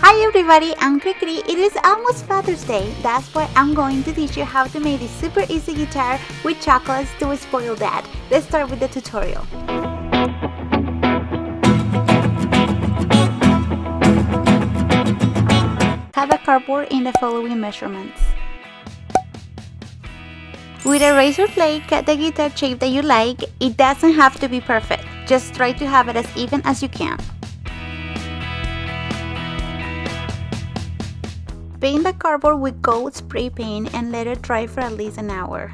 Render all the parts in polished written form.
Hi everybody, I'm Krikri. It is almost Father's Day. That's why I'm going to teach you how to make this super easy guitar with chocolates to spoil dad. Let's start with the tutorial. Cut the cardboard in the following measurements. With a razor blade, cut the guitar shape that you like. It doesn't have to be perfect. Just try to have it as even as you can. Paint the cardboard with gold spray paint and let it dry for at least an hour.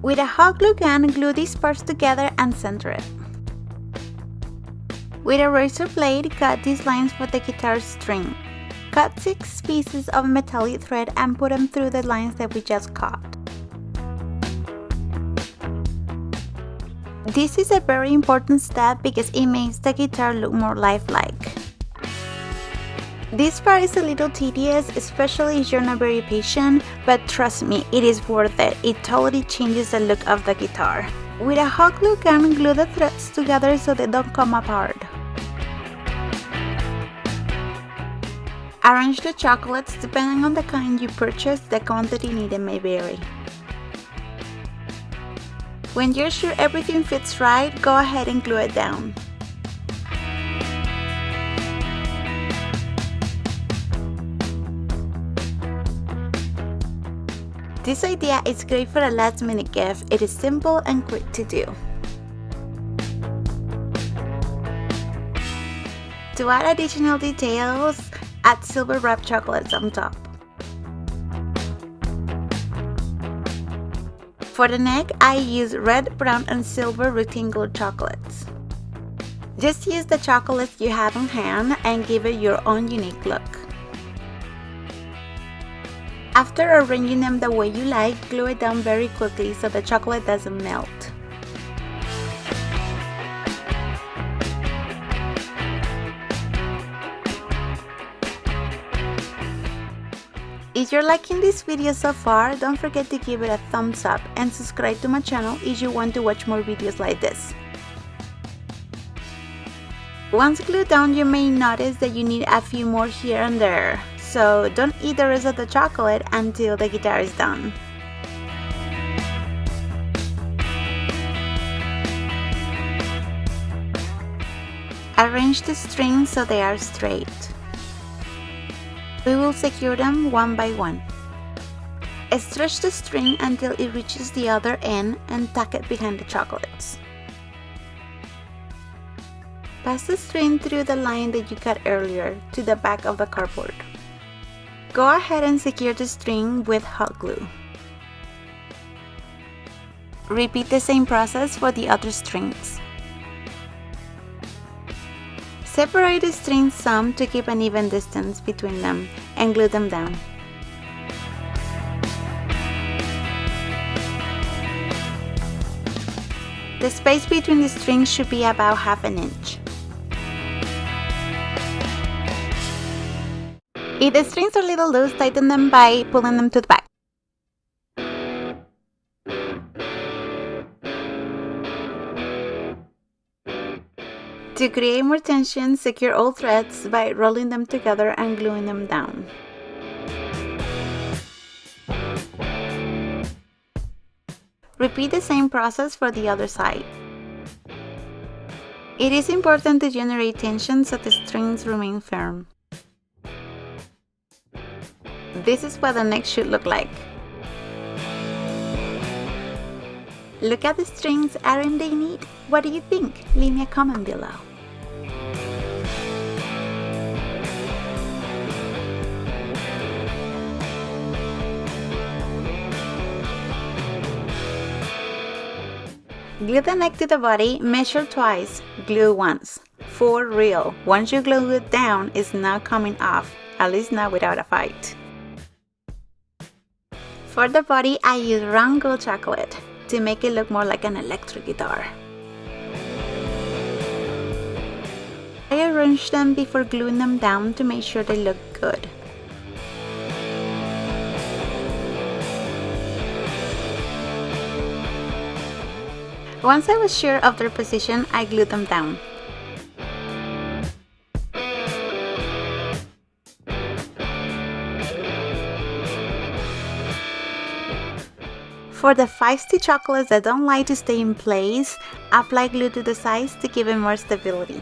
With a hot glue gun, glue these parts together and center it. With a razor blade, cut these lines for the guitar string. Cut 6 pieces of metallic thread and put them through the lines that we just cut. This is a very important step because it makes the guitar look more lifelike. This part is a little tedious, especially if you're not very patient, but trust me, it is worth it. It totally changes the look of the guitar. With a hot glue gun, glue the threads together so they don't come apart. Arrange the chocolates. Depending on the kind you purchase, the quantity needed may vary. When you're sure everything fits right, go ahead and glue it down. This idea is great for a last-minute gift. It is simple and quick to do. To add additional details, add silver wrapped chocolates on top. For the neck, I use red, brown, and silver rectangular chocolates. Just use the chocolates you have on hand and give it your own unique look. After arranging them the way you like, glue it down very quickly so the chocolate doesn't melt. If you're liking this video so far, don't forget to give it a thumbs up and subscribe to my channel if you want to watch more videos like this. Once glued down, you may notice that you need a few more here and there. So don't eat the rest of the chocolate until the guitar is done. Arrange the strings so they are straight. We will secure them one by one. Stretch the string until it reaches the other end and tuck it behind the chocolates. Pass the string through the line that you cut earlier to the back of the cardboard. Go ahead and secure the string with hot glue. Repeat the same process for the other strings. Separate the strings some to keep an even distance between them and glue them down. The space between the strings should be about ½ inch. If the strings are a little loose, tighten them by pulling them to the back. To create more tension, secure all threads by rolling them together and gluing them down. Repeat the same process for the other side. It is important to generate tension so the strings remain firm. This is what the neck should look like. Look at the strings, aren't they neat? What do you think? Leave me a comment below. Glue the neck to the body, measure twice, glue once. For real, once you glue it down, it's not coming off, at least not without a fight. For the body, I use round gold chocolate to make it look more like an electric guitar. I arrange them before gluing them down to make sure they look good. Once I was sure of their position, I glued them down. For the feisty chocolates that don't like to stay in place, apply glue to the sides to give it more stability.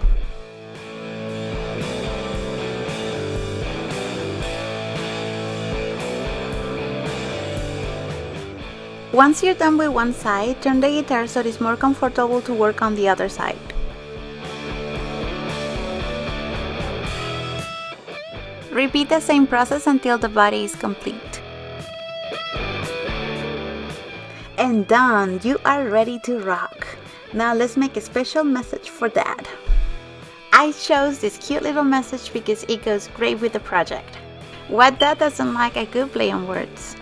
Once you're done with one side, turn the guitar so it is more comfortable to work on the other side. Repeat the same process until the body is complete. And done! You are ready to rock! Now let's make a special message for Dad. I chose this cute little message because it goes great with the project. What dad doesn't like a good play on words?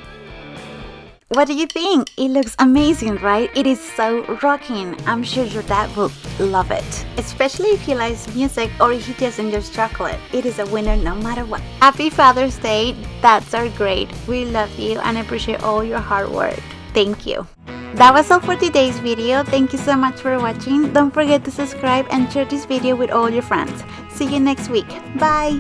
What do you think? It looks amazing, right? It is so rocking. I'm sure your dad will love it. Especially if he likes music or if he just enjoys chocolate. It is a winner no matter what. Happy Father's Day. Dads are great. We love you and appreciate all your hard work. Thank you. That was all for today's video. Thank you so much for watching. Don't forget to subscribe and share this video with all your friends. See you next week. Bye!